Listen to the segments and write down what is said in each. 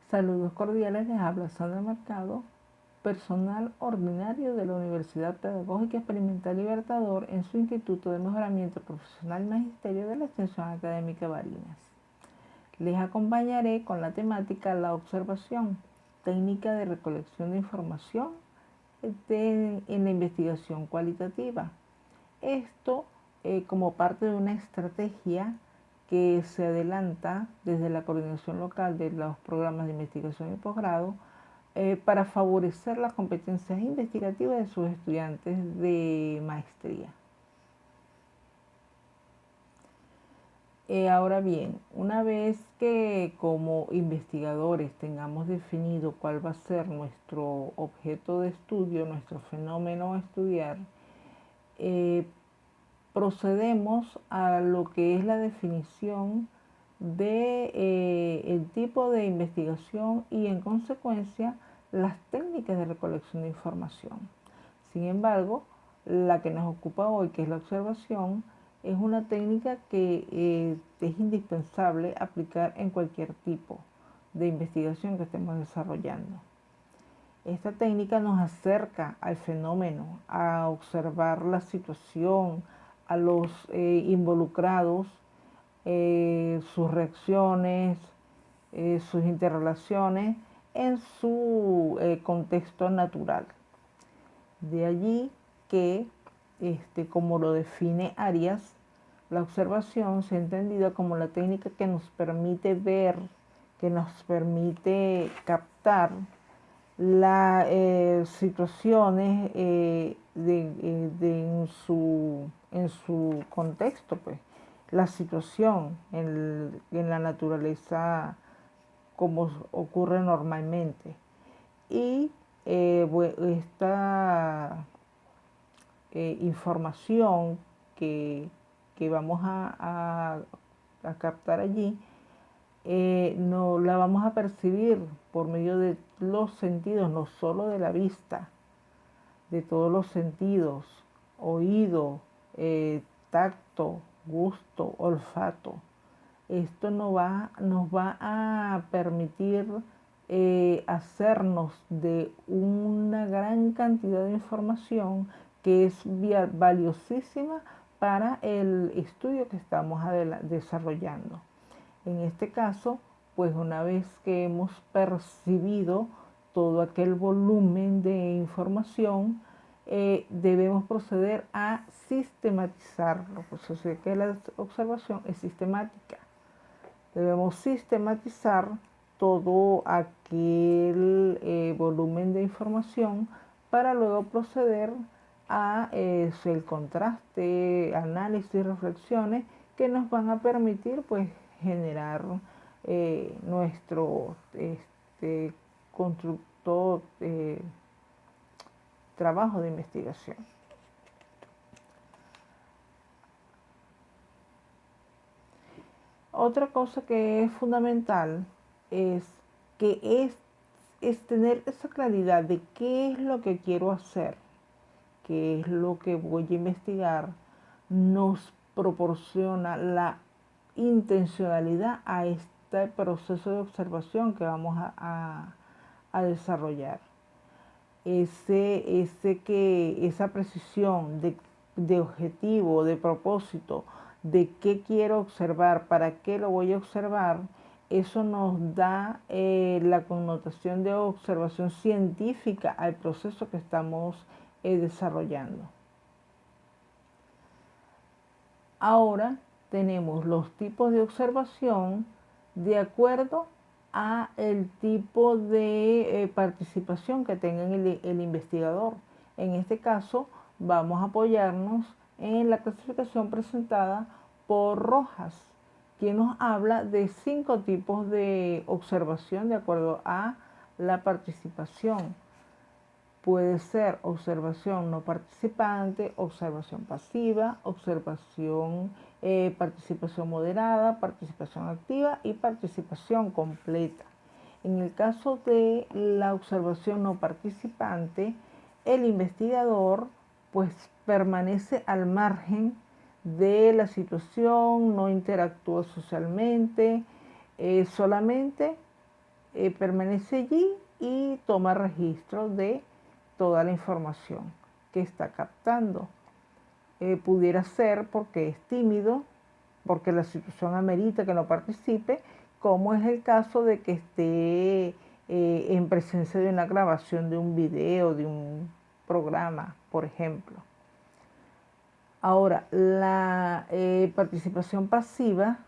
Saludos cordiales, les habla Sandra Mercado, personal ordinario de la Universidad Pedagógica Experimental Libertador en su Instituto de Mejoramiento Profesional y Magisterio de la Extensión Académica Barinas. Les acompañaré con la temática La observación, técnica de recolección de información en la investigación cualitativa. Esto como parte de una estrategia que se adelanta desde la coordinación local de los programas de investigación y posgrado para favorecer las competencias investigativas de sus estudiantes de maestría. Ahora bien, una vez que como investigadores tengamos definido cuál va a ser nuestro objeto de estudio, nuestro fenómeno a estudiar, procedemos a lo que es la definición de el tipo de investigación y en consecuencia las técnicas de recolección de información. Sin embargo, la que nos ocupa hoy, que es la observación, es una técnica que es indispensable aplicar en cualquier tipo de investigación que estemos desarrollando. Esta técnica nos acerca al fenómeno, a observar la situación, a los involucrados, sus reacciones, sus interrelaciones en su contexto natural. De allí que, como lo define Arias, la observación se ha entendido como la técnica que nos permite ver, que nos permite captar las situaciones en su contexto, pues, la situación en la naturaleza como ocurre normalmente. Y esta información que vamos a captar allí, no la vamos a percibir por medio de los sentidos, no solo de la vista, de todos los sentidos, oído, tacto, gusto, olfato. Esto nos va a permitir hacernos de una gran cantidad de información que es valiosísima para el estudio que estamos desarrollando. En este caso, pues una vez que hemos percibido todo aquel volumen de información, debemos proceder a sistematizarlo. Pues así que la observación es sistemática. Debemos sistematizar todo aquel volumen de información para luego proceder a el contraste, análisis y reflexiones que nos van a permitir pues generar nuestro constructo trabajo de investigación. Otra cosa que es fundamental es que es tener esa claridad de qué es lo que quiero hacer, qué es lo que voy a investigar, nos proporciona la intencionalidad a este proceso de observación que vamos a desarrollar. Esa precisión de objetivo, de propósito, de qué quiero observar, para qué lo voy a observar, eso nos da la connotación de observación científica al proceso que estamos desarrollando. Ahora tenemos los tipos de observación de acuerdo a el tipo de participación que tenga el investigador. En este caso vamos a apoyarnos en la clasificación presentada por Rojas, quien nos habla de 5 tipos de observación de acuerdo a la participación. Puede ser observación no participante, observación pasiva, observación, participación moderada, participación activa y participación completa. En el caso de la observación no participante, el investigador pues permanece al margen de la situación, no interactúa socialmente, solamente permanece allí y toma registro de toda la información que está captando. Pudiera ser porque es tímido, porque la situación amerita que no participe, como es el caso de que esté en presencia de una grabación de un video, de un programa, por ejemplo. Ahora, la participación pasiva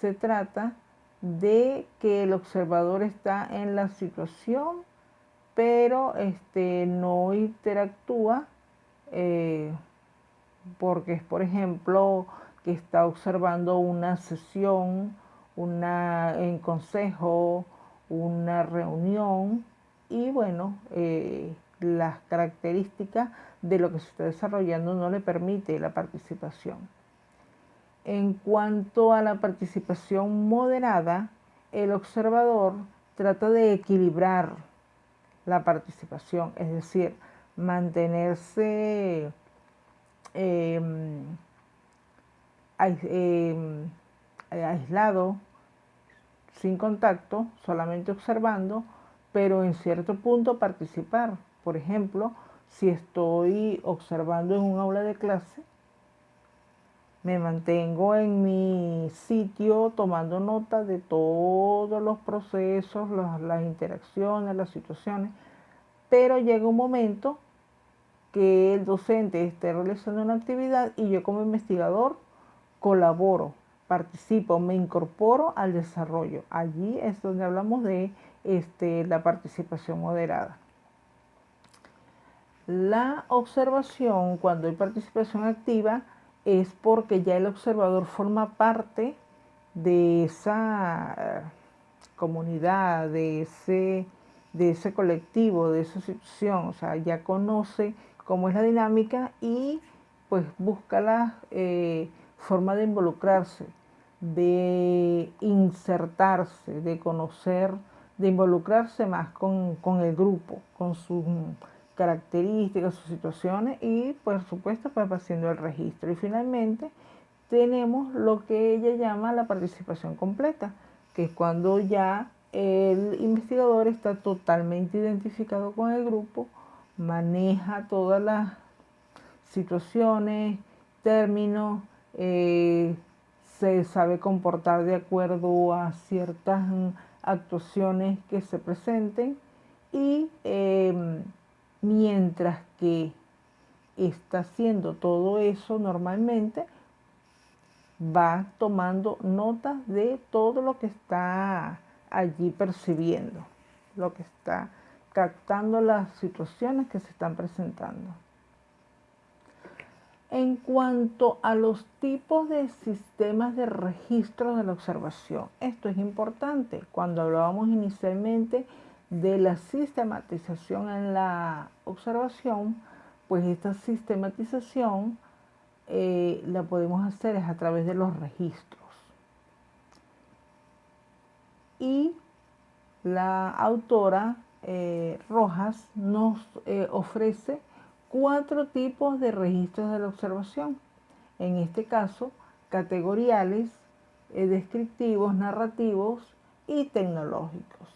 se trata de que el observador está en la situación, pero no interactúa porque es, por ejemplo, que está observando una sesión, en consejo, una reunión y bueno, las características de lo que se está desarrollando no le permite la participación. En cuanto a la participación moderada, el observador trata de equilibrar la participación, es decir, mantenerse aislado, sin contacto, solamente observando, pero en cierto punto participar. Por ejemplo, si estoy observando en un aula de clase, me mantengo en mi sitio tomando nota de todos los procesos, las interacciones, las situaciones, pero llega un momento que el docente esté realizando una actividad y yo como investigador colaboro, participo, me incorporo al desarrollo. Allí es donde hablamos de la participación moderada. La observación, cuando hay participación activa, es porque ya el observador forma parte de esa comunidad, de ese colectivo, de esa situación, o sea, ya conoce cómo es la dinámica y pues busca la forma de involucrarse, de insertarse, de conocer, de involucrarse más con el grupo, con sus características, sus situaciones y por supuesto pues va haciendo el registro. Y finalmente tenemos lo que ella llama la participación completa, que es cuando ya el investigador está totalmente identificado con el grupo, maneja todas las situaciones, términos, se sabe comportar de acuerdo a ciertas actuaciones que se presenten y mientras que está haciendo todo eso normalmente, va tomando notas de todo lo que está allí percibiendo, lo que está captando, las situaciones que se están presentando. En cuanto a los tipos de sistemas de registro de la observación, esto es importante. Cuando hablábamos inicialmente de la sistematización en la observación, pues esta sistematización la podemos hacer es a través de los registros. Y la autora Rojas nos ofrece 4 tipos de registros de la observación. En este caso, categoriales, descriptivos, narrativos y tecnológicos.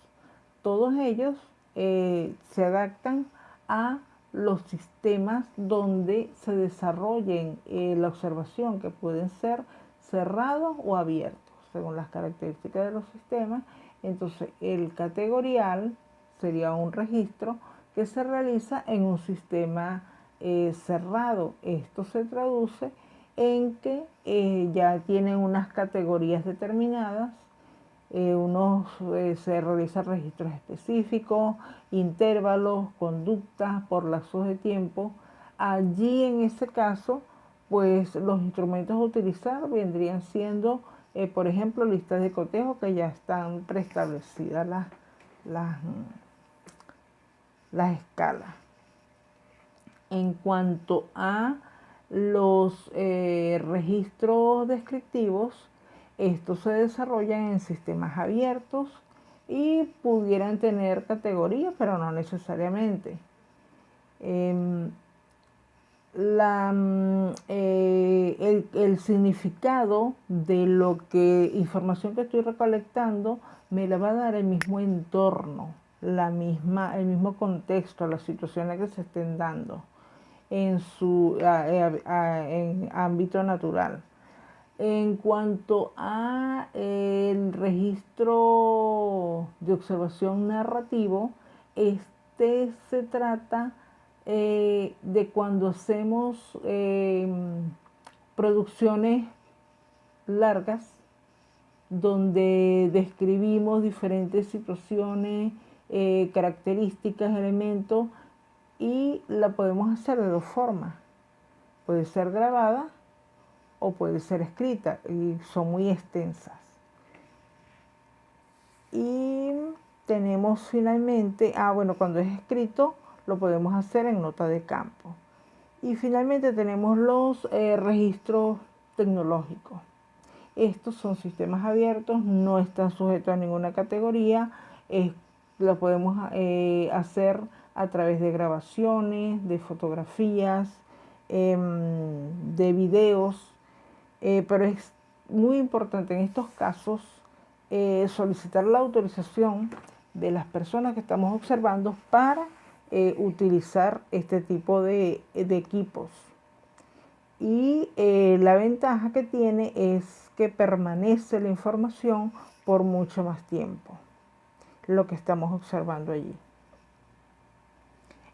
Todos ellos se adaptan a los sistemas donde se desarrollen la observación, que pueden ser cerrados o abiertos, según las características de los sistemas. Entonces, el categorial sería un registro que se realiza en un sistema cerrado. Esto se traduce en que ya tienen unas categorías determinadas, se realizan registros específicos, intervalos, conductas por lapsos de tiempo. Allí en ese caso, pues los instrumentos a utilizar vendrían siendo, por ejemplo, listas de cotejo que ya están preestablecidas las escalas. En cuanto a los registros descriptivos, estos se desarrollan en sistemas abiertos y pudieran tener categorías, pero no necesariamente. el significado de lo que información que estoy recolectando me la va a dar el mismo entorno, el mismo contexto, las situaciones que se estén dando en su en ámbito natural. En cuanto a el registro de observación narrativo, este se trata de cuando hacemos producciones largas donde describimos diferentes situaciones, características, elementos, y la podemos hacer de dos formas. Puede ser grabada o puede ser escrita, y son muy extensas. Y tenemos finalmente, bueno, cuando es escrito lo podemos hacer en nota de campo. Y finalmente tenemos los registros tecnológicos. Estos son sistemas abiertos, no están sujetos a ninguna categoría, lo podemos hacer a través de grabaciones, de fotografías, de videos, pero es muy importante en estos casos solicitar la autorización de las personas que estamos observando para utilizar este tipo de equipos. Y la ventaja que tiene es que permanece la información por mucho más tiempo, lo que estamos observando allí.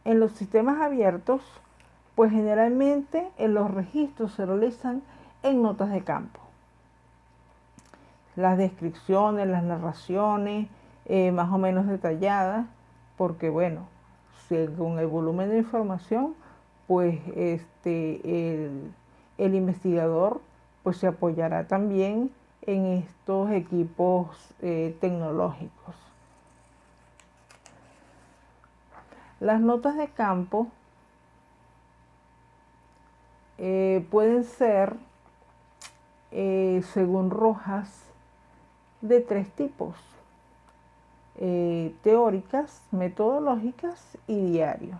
En los sistemas abiertos, pues generalmente los registros se realizan en notas de campo. Las descripciones, las narraciones, más o menos detalladas, porque bueno, según el volumen de información, pues el investigador pues se apoyará también en estos equipos tecnológicos. Las notas de campo pueden ser, según Rojas, de tres tipos: teóricas, metodológicas y diario.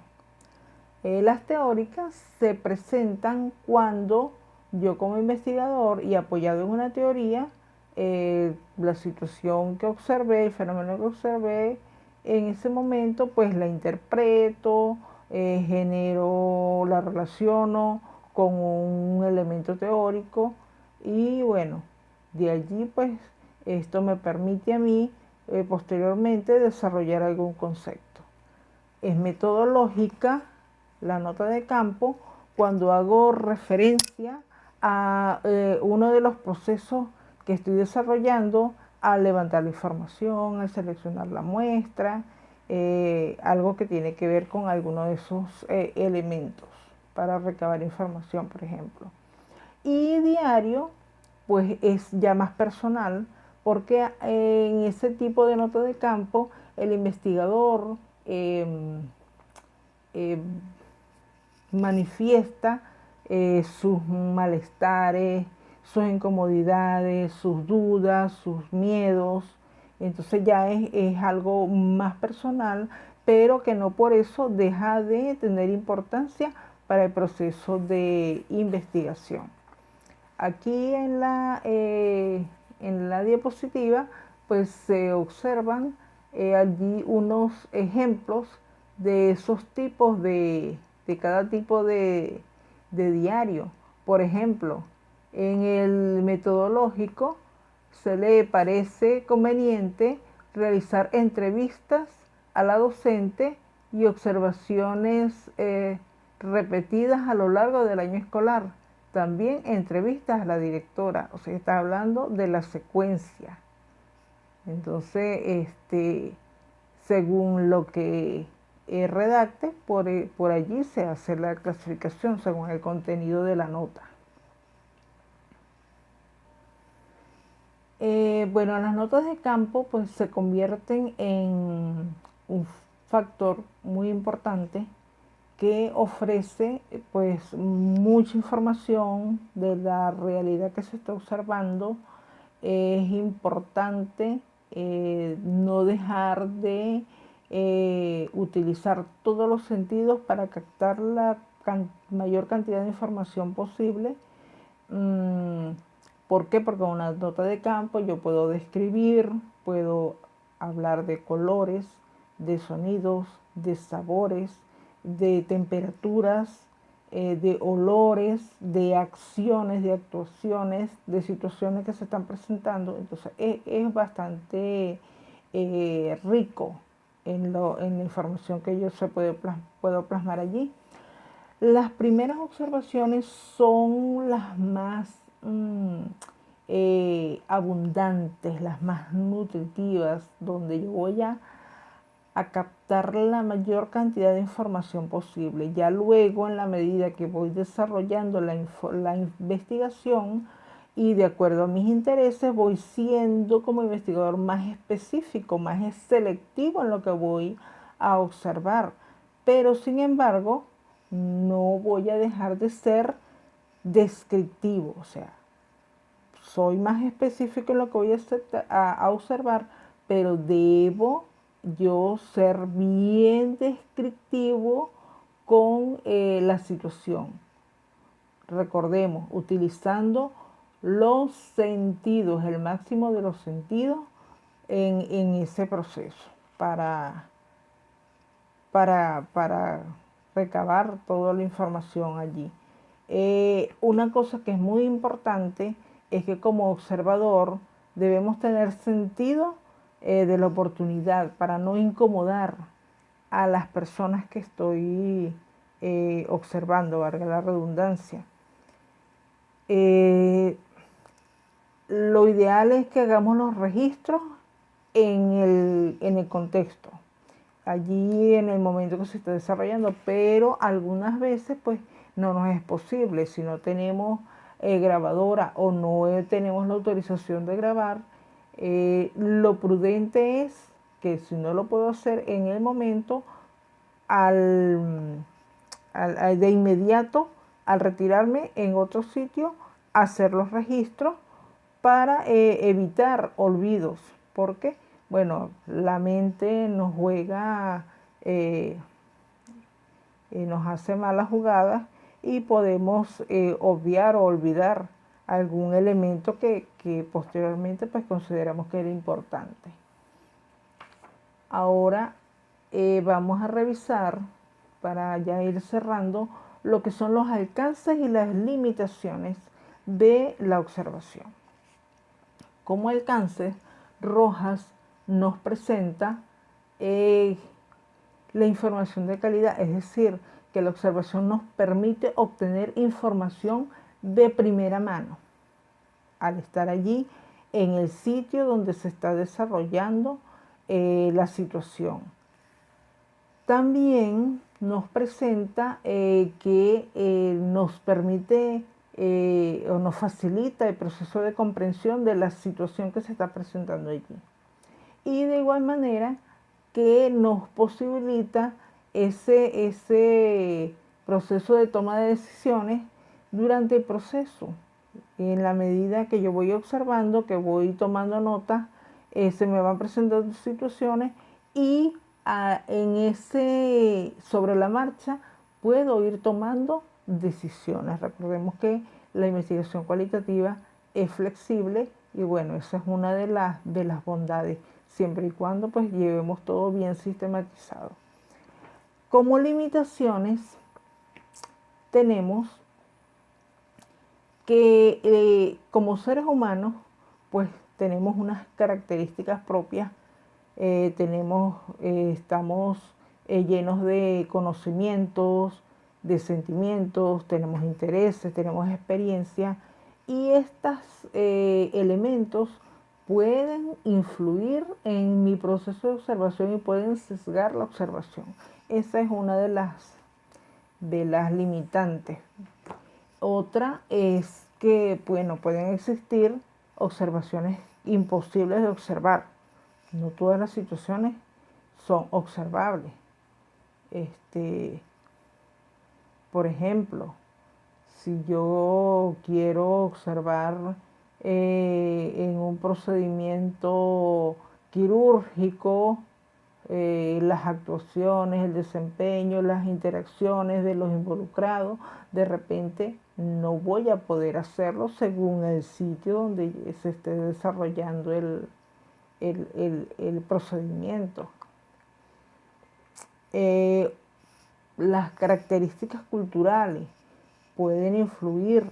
Las teóricas se presentan cuando yo como investigador y apoyado en una teoría, la situación que observé, el fenómeno que observé en ese momento, pues la interpreto, genero, la relaciono con un elemento teórico y bueno, de allí pues esto me permite a mí posteriormente desarrollar algún concepto. Es metodológica la nota de campo cuando hago referencia a uno de los procesos que estoy desarrollando al levantar la información, al seleccionar la muestra, algo que tiene que ver con alguno de esos elementos para recabar información, por ejemplo. Y diario, pues es ya más personal, porque en ese tipo de nota de campo el investigador manifiesta sus malestares, sus incomodidades, sus dudas, sus miedos. Entonces ya es algo más personal, pero que no por eso deja de tener importancia para el proceso de investigación. Aquí en la diapositiva pues se observan allí unos ejemplos de esos tipos de cada tipo de diario. Por ejemplo, en el metodológico se le parece conveniente realizar entrevistas a la docente y observaciones repetidas a lo largo del año escolar. También entrevistas a la directora, o sea, está hablando de la secuencia. Entonces, según lo que redacte, por allí se hace la clasificación según el contenido de la nota. Bueno, las notas de campo pues se convierten en un factor muy importante que ofrece pues mucha información de la realidad que se está observando. Es importante no dejar de utilizar todos los sentidos para captar la mayor cantidad de información posible. ¿Por qué? Porque en una nota de campo yo puedo describir, puedo hablar de colores, de sonidos, de sabores, de temperaturas, de olores, de acciones, de actuaciones, de situaciones que se están presentando. Entonces es bastante rico en la información que yo puedo plasmar allí. Las primeras observaciones son las más abundantes, las más nutritivas, donde yo voy a captar la mayor cantidad de información posible. Ya luego, en la medida que voy desarrollando la investigación y de acuerdo a mis intereses, voy siendo como investigador más específico, más selectivo en lo que voy a observar. Pero sin embargo, no voy a dejar de ser descriptivo, o sea, soy más específico en lo que voy a observar, pero debo yo ser bien descriptivo con la situación. Recordemos, utilizando los sentidos, el máximo de los sentidos en ese proceso para recabar toda la información allí. Una cosa que es muy importante es que como observador debemos tener sentido de la oportunidad para no incomodar a las personas que estoy observando, valga la redundancia. Lo ideal es que hagamos los registros en el contexto, allí en el momento que se está desarrollando, pero algunas veces pues no nos es posible si no tenemos grabadora o no tenemos la autorización de grabar. Lo prudente es que si no lo puedo hacer en el momento, de inmediato, al retirarme en otro sitio, hacer los registros para evitar olvidos, porque bueno, la mente nos juega, nos hace malas jugadas y podemos obviar o olvidar algún elemento que posteriormente pues consideramos que era importante. Ahora vamos a revisar, para ya ir cerrando, lo que son los alcances y las limitaciones de la observación. Como alcance, Rojas nos presenta la información de calidad, es decir, que la observación nos permite obtener información de primera mano al estar allí en el sitio donde se está desarrollando la situación. También nos presenta que nos permite o nos facilita el proceso de comprensión de la situación que se está presentando allí. Y de igual manera que nos posibilita ese proceso de toma de decisiones durante el proceso. En la medida que yo voy observando, que voy tomando notas, se me van presentando situaciones y sobre la marcha puedo ir tomando decisiones. Recordemos que la investigación cualitativa es flexible y bueno, esa es una de las bondades, siempre y cuando pues llevemos todo bien sistematizado. Como limitaciones tenemos que como seres humanos pues tenemos unas características propias, estamos llenos de conocimientos, de sentimientos, tenemos intereses, tenemos experiencia y estos elementos pueden influir en mi proceso de observación y pueden sesgar la observación. Esa es una de las limitantes. Otra es que, bueno, pueden existir observaciones imposibles de observar. No todas las situaciones son observables. Por ejemplo, si yo quiero observar en un procedimiento quirúrgico las actuaciones, el desempeño, las interacciones de los involucrados, de repente no voy a poder hacerlo según el sitio donde se esté desarrollando el procedimiento. Las características culturales pueden influir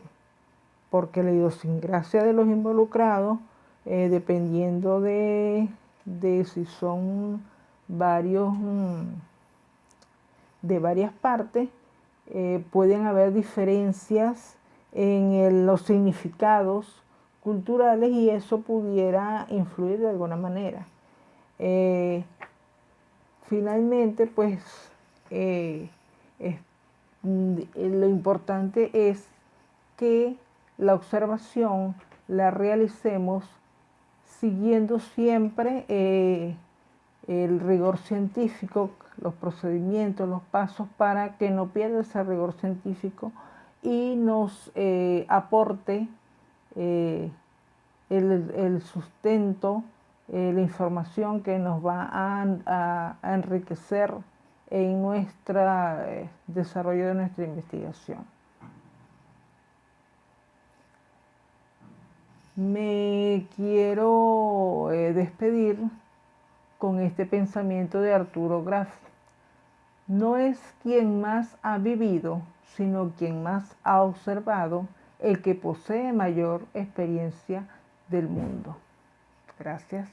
porque la idiosincrasia de los involucrados, dependiendo de si son de varias partes, pueden haber diferencias en los significados culturales y eso pudiera influir de alguna manera. Finalmente, pues, lo importante es que la observación la realicemos siguiendo siempre el rigor científico, los procedimientos, los pasos, para que no pierda ese rigor científico y nos aporte el sustento, la información que nos va a enriquecer en nuestro desarrollo de nuestra investigación. Me quiero despedir con este pensamiento de Arturo Graf. No es quien más ha vivido, sino quien más ha observado, el que posee mayor experiencia del mundo. Gracias.